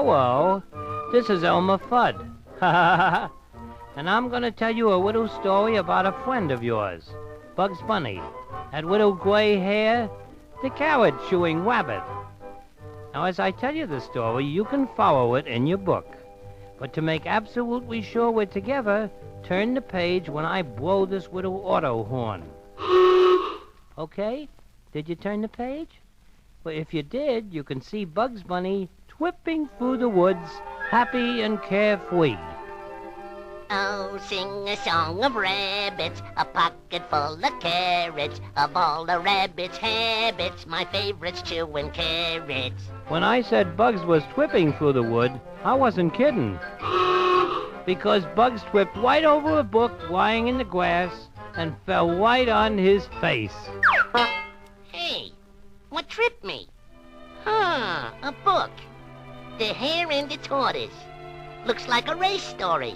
Hello, this is Elmer Fudd. And I'm going to tell you a little story about a friend of yours, Bugs Bunny. That little gray hair, the carrot-chewing rabbit. Now, as I tell you the story, you can follow it in your book. But to make absolutely sure we're together, turn the page when I blow this little auto horn. Okay? Did you turn the page? Well, if you did, you can see Bugs Bunny whipping through the woods, happy and carefree. Oh, sing a song of rabbits, a pocket full of carrots, of all the rabbits' habits, my favorite's chewing carrots. When I said Bugs was whipping through the wood, I wasn't kidding. Because Bugs tripped right over a book lying in the grass and fell right on his face. Hey, what tripped me? A book. The Hare and the Tortoise. Looks like a race story.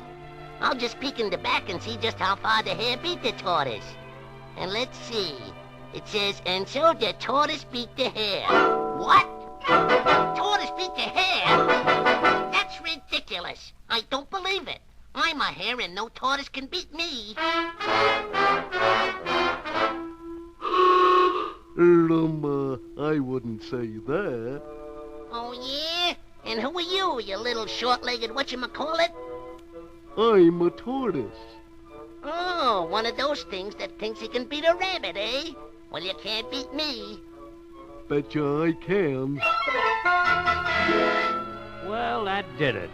I'll just peek in the back and see just how far the hare beat the tortoise. And let's see. It says, and so the tortoise beat the hare. What? Tortoise beat the hare? That's ridiculous. I don't believe it. I'm a hare and no tortoise can beat me. I wouldn't say that. Oh, yeah? And who are you little short-legged whatchamacallit? I'm a tortoise. Oh, one of those things that thinks he can beat a rabbit, eh? Well, you can't beat me. Betcha I can. Well, that did it.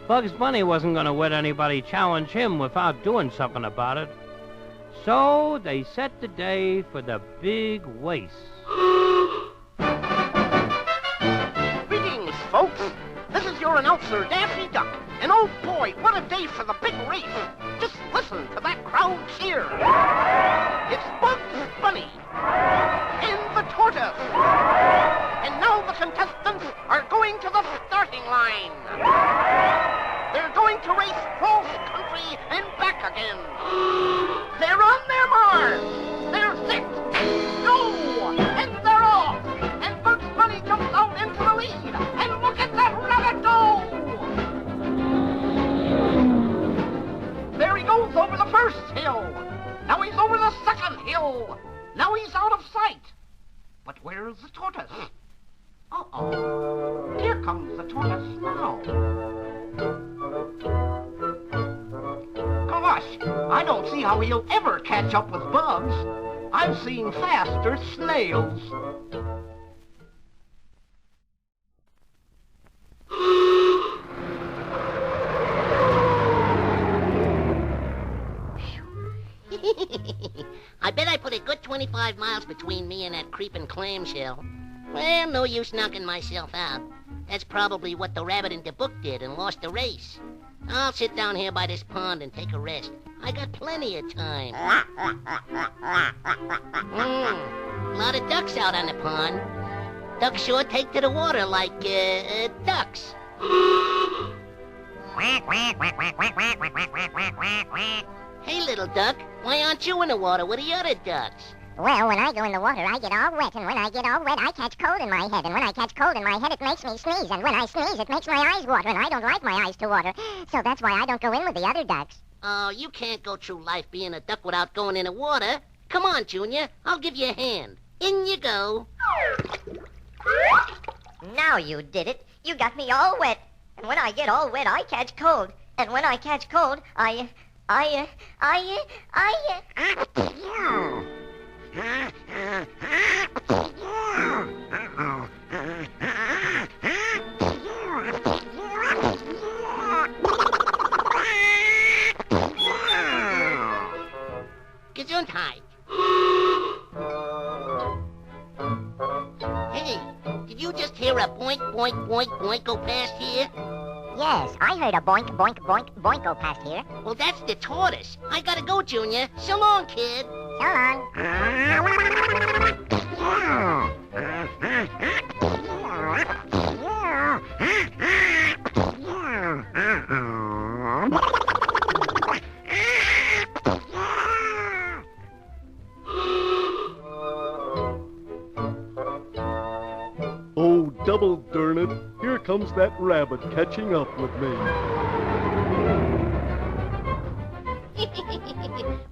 Bugs Bunny wasn't going to let anybody challenge him without doing something about it. So they set the day for the big race. Greetings, folks. This is your announcer, Daffy Duck. And oh boy, what a day for the big race. Just listen to that crowd cheer. It's Bugs Bunny and the Tortoise. And now the contestants are going to the starting line. They're going to race cross country and back again. They're on their march. They're set. Go! And they're off. And Bugs Bunny jumps out into the lead. And look at that rabbit go! There he goes over the first hill. Now he's over the second hill. Now he's out of sight. But where's the tortoise? Uh-oh. Here comes the tortoise now. Gosh, I don't see how he'll ever catch up with Bugs. I've seen faster snails. I bet I put a good 25 miles between me and that creeping clamshell. Well, no use knocking myself out. That's probably what the rabbit in the book did and lost the race. I'll sit down here by this pond and take a rest. I got plenty of time. A lot of ducks out on the pond. Ducks sure take to the water like, ducks. Hey, little duck, why aren't you in the water with the other ducks? Well, when I go in the water, I get all wet, and when I get all wet, I catch cold in my head, and when I catch cold in my head, it makes me sneeze, and when I sneeze, it makes my eyes water, and I don't like my eyes to water, so that's why I don't go in with the other ducks. Oh, you can't go through life being a duck without going in the water. Come on, Junior, I'll give you a hand. In you go. Now you did it. You got me all wet, and when I get all wet, I catch cold, and when I catch cold, I... Gesundheit. Hey, did you just hear a boink, boink, boink, boink go past here? Yes, I heard a boink, boink, boink, boink go past here. Well, that's the tortoise. I gotta go, Junior. So long, kid. So long. Oh, double darn it. Here comes that rabbit catching up with me.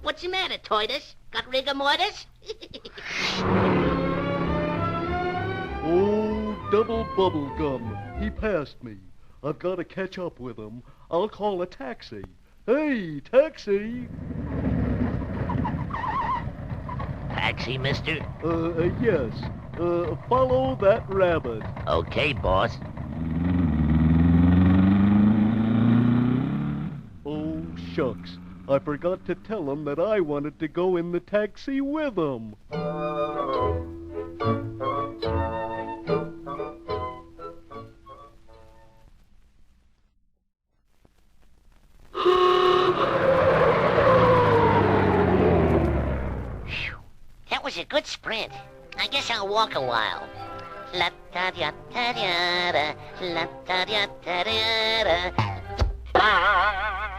What's the matter, Tortoise? Got rigor mortis? Oh, double bubble gum. He passed me. I've got to catch up with him. I'll call a taxi. Hey, taxi! Taxi, mister? Yes. Follow that rabbit. Okay, boss. Oh, shucks. I forgot to tell him that I wanted to go in the taxi with him. That was a good sprint. I guess I'll walk a while. La da da da da, la da da da da.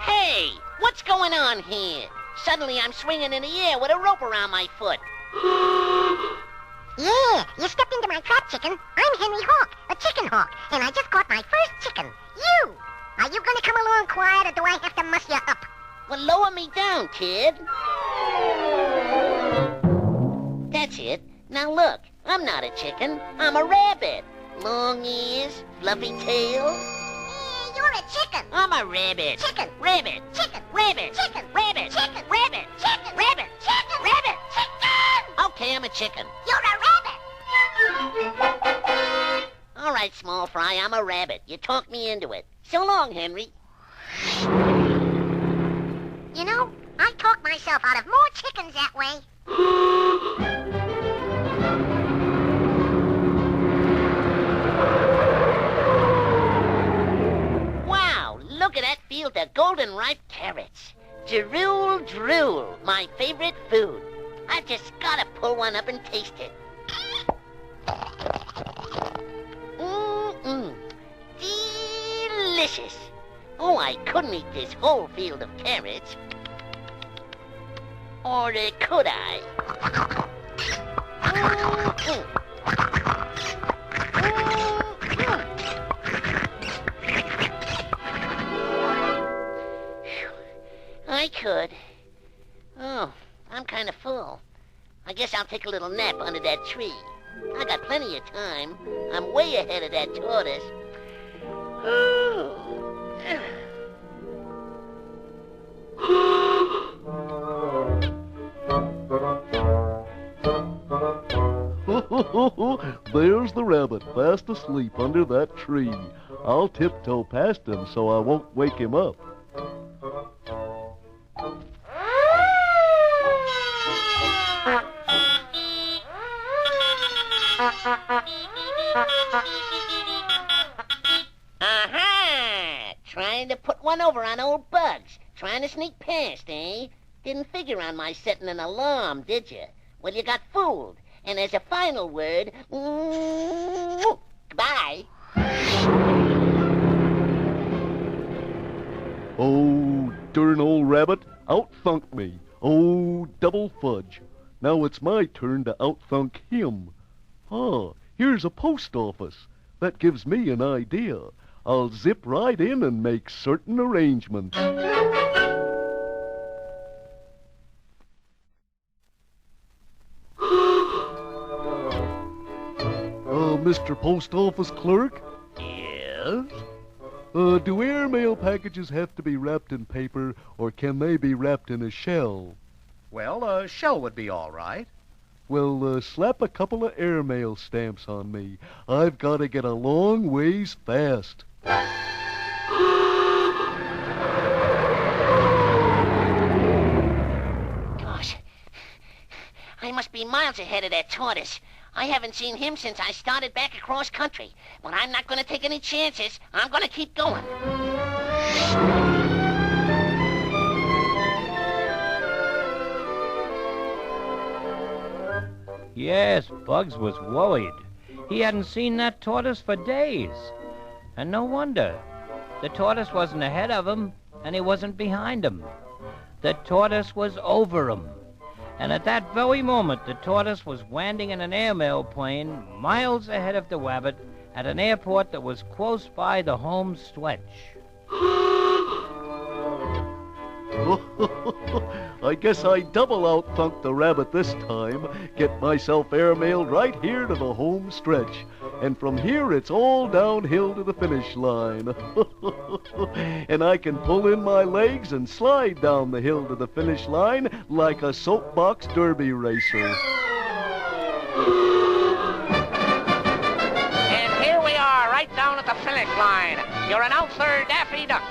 Hey, what's going on here? Suddenly I'm swinging in the air with a rope around my foot. Yeah, you stepped into my trap, chicken. I'm Henry Hawk, a chicken hawk, and I just caught my first chicken. You! Are you gonna come along quiet, or do I have to muss you up? Well, lower me down, kid. That's it. Now look, I'm not a chicken. I'm a rabbit. Long ears, fluffy tail. Yeah, you're a chicken. I'm a rabbit. Chicken. Rabbit. Chicken. Rabbit. Chicken. Rabbit. Chicken. Rabbit. Chicken. Rabbit. Chicken. Rabbit. Chicken! Okay, I'm a chicken. You're a rabbit. All right, small fry, I'm a rabbit. You talked me into it. So long, Henry. You know, I talk myself out of more chickens that way. Wow, look at that field of golden ripe carrots. Drool, drool, my favorite food. I've just gotta pull one up and taste it. Mmm, delicious. Oh, I couldn't eat this whole field of carrots. Or could I? I could. Oh, I'm kind of full. I guess I'll take a little nap under that tree. I got plenty of time. I'm way ahead of that tortoise. There's the rabbit, fast asleep under that tree. I'll tiptoe past him so I won't wake him up. Aha! Trying to put one over on old Bugs. Trying to sneak past, eh? Didn't figure on my setting an alarm, did you? Well, you got fooled. And as a final word, goodbye. Oh, darn old rabbit, out-thunk me. Oh, double fudge. Now it's my turn to out-thunk him. Ah, here's a post office. That gives me an idea. I'll zip right in and make certain arrangements. Mr. Post Office Clerk? Yes? Do airmail packages have to be wrapped in paper, or can they be wrapped in a shell? Well, a shell would be all right. Well, slap a couple of airmail stamps on me. I've got to get a long ways fast. Gosh, I must be miles ahead of that tortoise. I haven't seen him since I started back across country. But I'm not going to take any chances. I'm going to keep going. Yes, Bugs was worried. He hadn't seen that tortoise for days. And no wonder. The tortoise wasn't ahead of him, and he wasn't behind him. The tortoise was over him. And at that very moment, the tortoise was landing in an airmail plane miles ahead of the rabbit at an airport that was close by the home stretch. I guess I double out-thunked the rabbit this time. Get myself airmailed right here to the home stretch. And from here it's all downhill to the finish line. And I can pull in my legs and slide down the hill to the finish line like a soapbox derby racer. And here we are, right down at the finish line. Your announcer, Daffy Duck.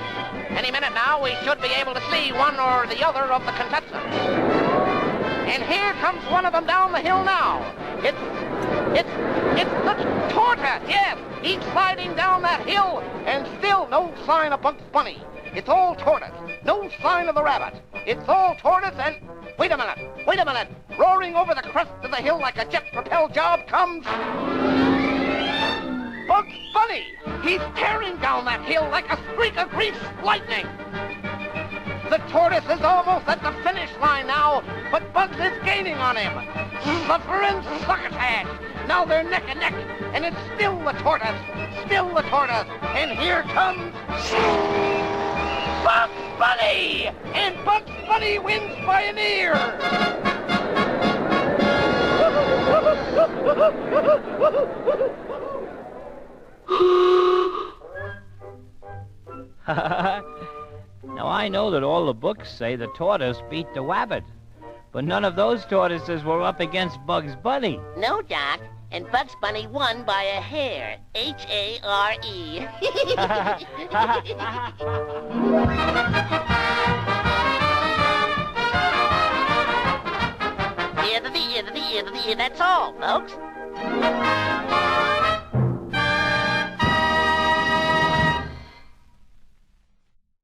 Any minute now, we should be able to see one or the other of the contestants. And here comes one of them down the hill now. It's the Tortoise, yes. He's sliding down that hill, and still no sign of Bugs Bunny. It's all Tortoise. No sign of the rabbit. It's all Tortoise and... Wait a minute. Roaring over the crest of the hill like a jet-propelled job comes... Bugs Bunny! He's tearing down that hill like a streak of greased lightning. The tortoise is almost at the finish line now, but Bugs is gaining on him. Suffer and succotash. Now they're neck and neck, and it's still the tortoise. And here comes Bugs Bunny! And Bugs Bunny wins by an ear. Now, I know that all the books say the tortoise beat the rabbit, but none of those tortoises were up against Bugs Bunny. No, Doc. And Bugs Bunny won by a hair. H-A-R-E. That's all, folks.